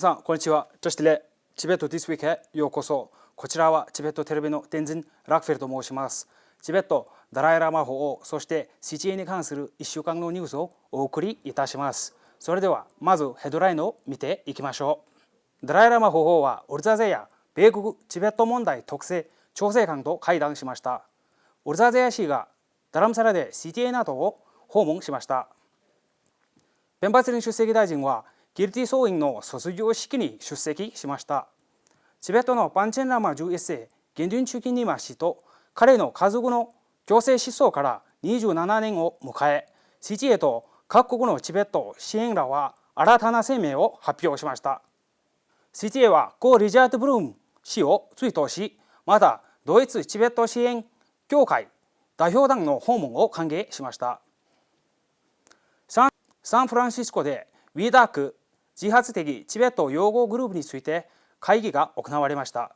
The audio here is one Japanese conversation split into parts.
さんこんにちは。女子テレチベットディスウィークへようこそ。こちらはチベットテレビの天神ラクフェルと申します。チベットダライラマ法そして CTA に関する1週間のニュースをお送りいたします。それではまずヘッドラインを見ていきましょう。ダライラマ法はオルザゼヤ米国チベット問題特性調整官と会談しました。オルザゼヤ氏がダラムサラで CTA などを訪問しました。ペンバツリン出席大臣はギルティ総員の卒業式に出席しました。チベットのパンチェンラマ11世ゲンデュンチュキニマ氏と彼の家族の強制失踪から27年を迎え、CTA と各国のチベット支援らは新たな声明を発表しました。CTA は故リチャード・ブルーム氏を追悼し、またドイツチベット支援協会代表団の訪問を歓迎しました。サンフランシスコでウィーダーク自発的チベット擁護グループについて会議が行われました。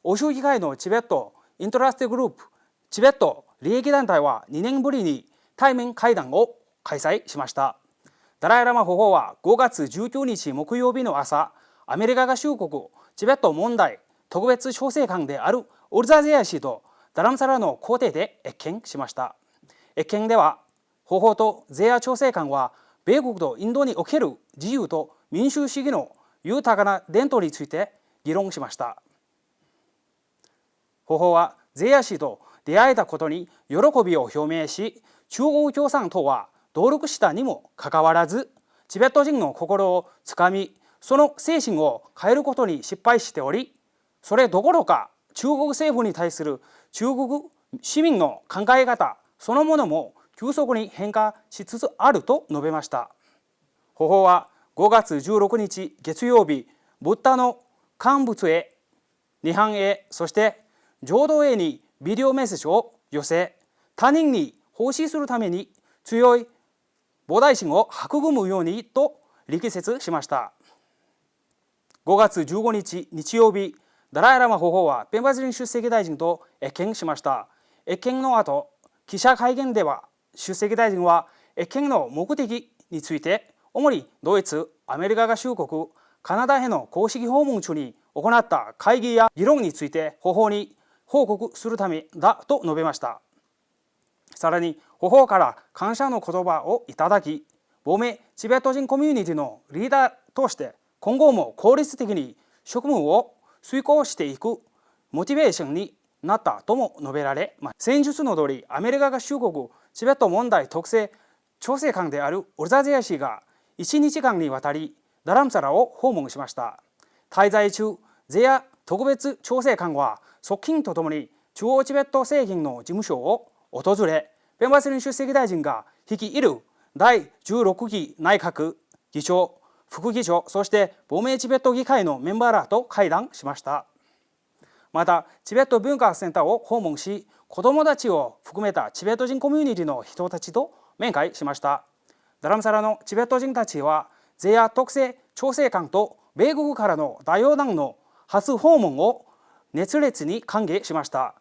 欧州議会のチベットイントラステグループチベット利益団体は2年ぶりに対面会談を開催しました。ダライラマ法皇は5月19日木曜日の朝、アメリカ合衆国チベット問題特別調整官であるオルザゼヤ氏とダラムサラの公邸で謁見しました。謁見では法皇とゼヤ調整官は米国とインドにおける自由と民主主義の豊かな伝統について議論しました。法皇はゼヤ氏と出会えたことに喜びを表明し、中国共産党は努力したにもかかわらずチベット人の心をつかみ、その精神を変えることに失敗しており、それどころか中国政府に対する中国市民の考え方そのものも急速に変化しつつあると述べました。法皇は5月16日月曜日、ブッダの乾物へ、涅槃へ、そして浄土へにビデオメッセージを寄せ、他人に奉仕するために強い菩提心を育むようにと力説しました。5月15日日曜日、ダライラマ法皇はペンバズリン出席大臣と謁見しました。謁見の後、記者会見では出席大臣は謁見の目的について、主にドイツ、アメリカ合衆国、カナダへの公式訪問中に行った会議や議論について法皇に報告するためだと述べました。さらに法皇から感謝の言葉をいただき、亡命チベット人コミュニティのリーダーとして今後も効率的に職務を遂行していくモチベーションになったとも述べられ、先述の通りアメリカ合衆国チベット問題特性調整官であるオルザゼヤ氏が1日間にわたりダラムサラを訪問しました。滞在中、ゼヤ特別調整官は側近とともに中央チベット政権の事務所を訪れ、ペンバスリン出席大臣が率いる第16期内閣議長、副議長、そして亡命チベット議会のメンバーらと会談しました。またチベット文化センターを訪問し、子どもたちを含めたチベット人コミュニティの人たちと面会しました。ダラムサラのチベット人たちはゼヤ特性調整官と米国からの代表団の初訪問を熱烈に歓迎しました。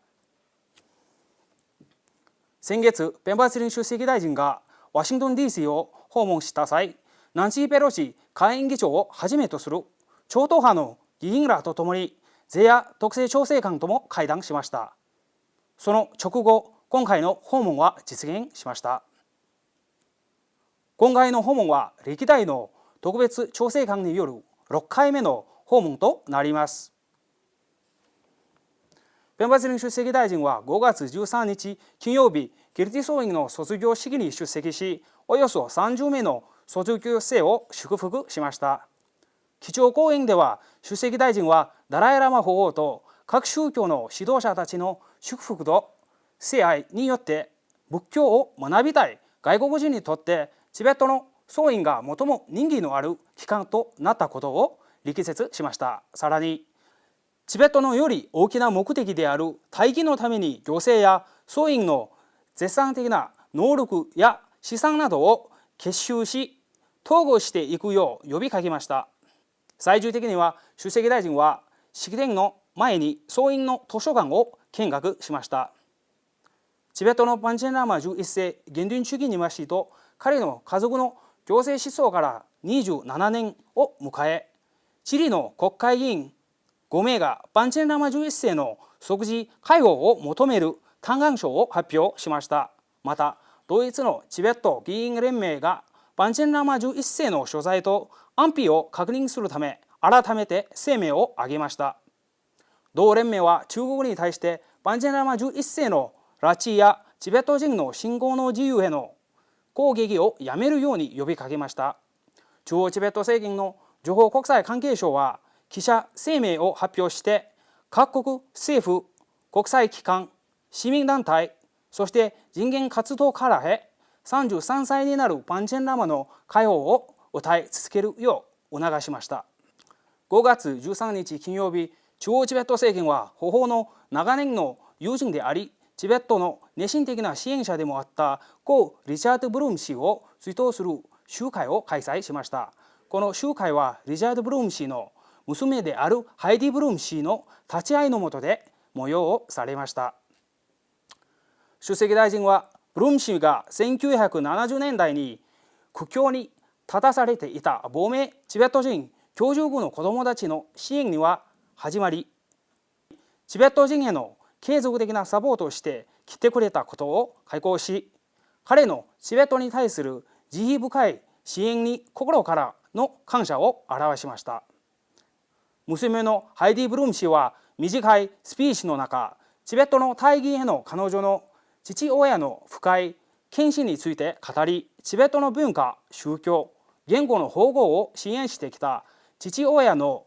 先月、ペンバスリン出席大臣がワシントン DC を訪問した際、ナンシー・ペロシ下院議長をはじめとする超党派の議員らとともにゼヤ特性調整官とも会談しました。その直後、今回の訪問は実現しました。今回の訪問は歴代の特別調整官による6回目の訪問となります。ペンバスリン出席大臣は5月13日金曜日、ギルティ総員の卒業式に出席し、およそ30名の卒業生を祝福しました。基調講演では出席大臣はダライラマ法皇と各宗教の指導者たちの祝福と聖愛によって仏教を学びたい外国人にとってチベットの総員が最も人気のある機関となったことを力説しました。さらにチベットのより大きな目的である大義のために行政や総員の絶賛的な能力や資産などを結集し統合していくよう呼びかけました。最終的には出席大臣は式典の前に総員の図書館を見学しました。チベットのパンチェンラーマ11世ゲンデュンチュギニマ氏と彼の家族の強制失踪から27年を迎え、チリの国会議員5名がパンチェンラマ11世の即時解放を求める嘆願書を発表しました。また、ドイツのチベット議員連盟がパンチェンラマ11世の所在と安否を確認するため、改めて声明を上げました。同連盟は中国に対してパンチェンラマ11世の拉致やチベット人の信仰の自由への攻撃をやめるように呼びかけました。中央チベット政権の情報国際関係省は記者声明を発表して、各国政府、国際機関、市民団体、そして人権活動家らへ33歳になるパンチェンラマの解放を訴え続けるよう促しました。5月13日金曜日、中央チベット政権は保法の長年の友人であり、チベットの熱心的な支援者でもあった故リチャード・ブルーム氏を追悼する集会を開催しました。この集会はリチャード・ブルーム氏の娘であるハイディ・ブルーム氏の立ち会いの下で催されました。出席大臣は、ブルーム氏が1970年代に苦境に立たされていた亡命チベット人居住区の子どもたちの支援には始まり、チベット人への継続的なサポートをしてきてくれたことを開講し、彼のチベットに対する慈悲深い支援に心からの感謝を表しました。娘のハイディ・ブルーム氏は短いスピーチの中、チベットの大義への彼女の父親の深い献身について語り、チベットの文化、宗教、言語の保護を支援してきた父親の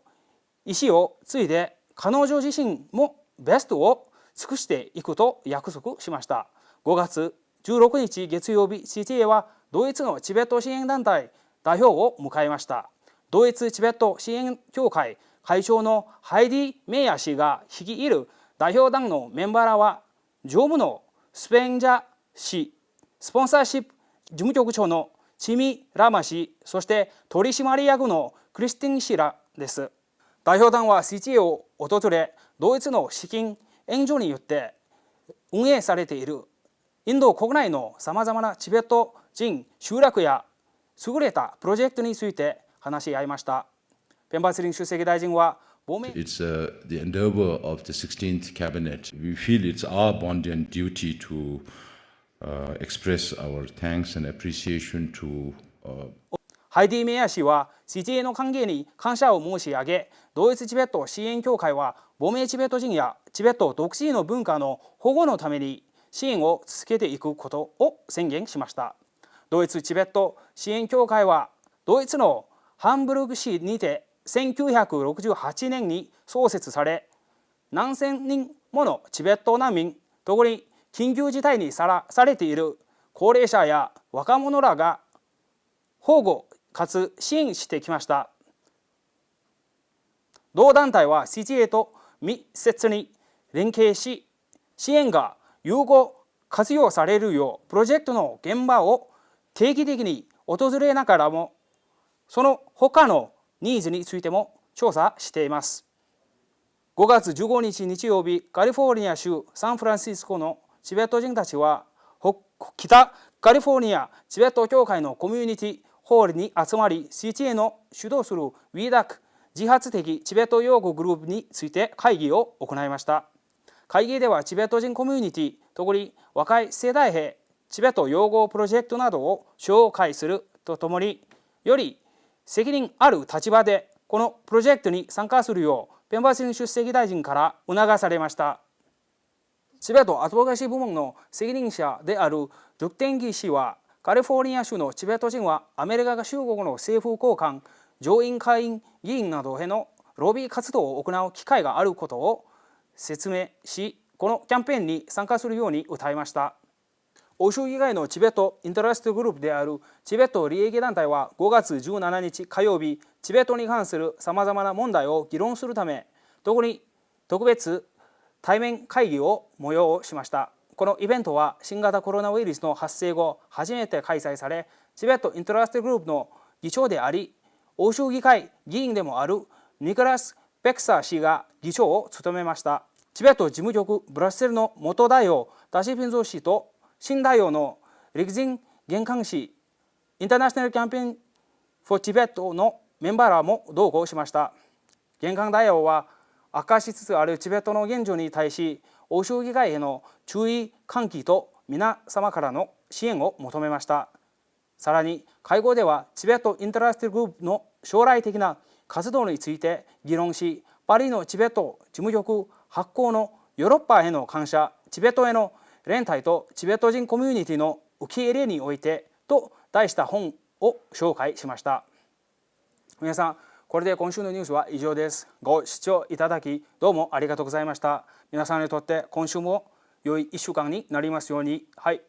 意思を継いで、彼女自身もベストを尽くしていくと約束しました。5月16日月曜日、CTA はドイツのチベット支援団体代表を迎えました。ドイツチベット支援協会会長のハイディ・メイヤー氏が率いる代表団のメンバーらは、常務のスペンジャー氏、スポンサーシップ事務局長のチミ・ラマ氏、そして取締役のクリスティン氏らです。代表団は CTA を訪れ、ドイツの資金援助によって運営されているインド国内のさまざまなチベット人集落や優れたプロジェクトについて話し合いました。ペンバースリン出席大臣は、It's the endeavor of the 16th cabinet. We feel it's our bond and duty to express our thanks and appreciation to ハイディ・メイヤー氏は CTA の歓迎に感謝を申し上げ、ドイツチベット支援協会は亡命チベット人やチベット独自の文化の保護のために支援を続けていくことを宣言しました。ドイツチベット支援協会はドイツのハンブルグ市にて1968年に創設され、何千人ものチベット難民、特に緊急事態にさられている高齢者や若者らが保護かつ支援してきました。同団体は CTA と密接に連携し、支援が有効活用されるようプロジェクトの現場を定期的に訪れながらも、その他のニーズについても調査しています。5月15日日曜日、カリフォルニア州サンフランシスコのチベット人たちは、北カリフォルニアチベット協会のコミュニティホールに集まり、 CTA の主導する WEDAC 自発的チベット擁護グループについて会議を行いました。会議ではチベット人コミュニティ、特に若い世代へチベット擁護プロジェクトなどを紹介するとともに、より責任ある立場でこのプロジェクトに参加するようペンバースリン出席大臣から促されました。チベットアドボカシー部門の責任者であるドゥクテンギ氏は、カリフォルニア州のチベット人はアメリカ合衆国の政府高官、上院下院議員などへのロビー活動を行う機会があることを説明し、このキャンペーンに参加するように訴えました。欧州以外のチベットインタレストグループであるチベット利益団体は5月17日火曜日、チベットに関するさまざまな問題を議論するため、特に特別対面会議を催しました。このイベントは新型コロナウイルスの発生後初めて開催され、チベットインタレストグループの議長であり、欧州議会議員でもあるニコラス・ベクサー氏が議長を務めました。チベット事務局ブラッセルの元代表ダシ・ピンゾー氏と新代表のリクジン・ゲンカン氏、インターナショナルキャンペーン for Tibet のメンバーらも同行しました。玄関大王は悪化しつつあるチベットの現状に対し、欧州議会への注意喚起と皆様からの支援を求めました。さらに会合ではチベットインタラスティグループの将来的な活動について議論し、パリのチベット事務局発行のヨーロッパへの感謝、チベットへの連帯とチベット人コミュニティの受け入れにおいてと題した本を紹介しました。皆さん、これで今週のニュースは以上です。ご視聴いただきどうもありがとうございました。皆さんにとって今週も良い1週間になりますように。はい。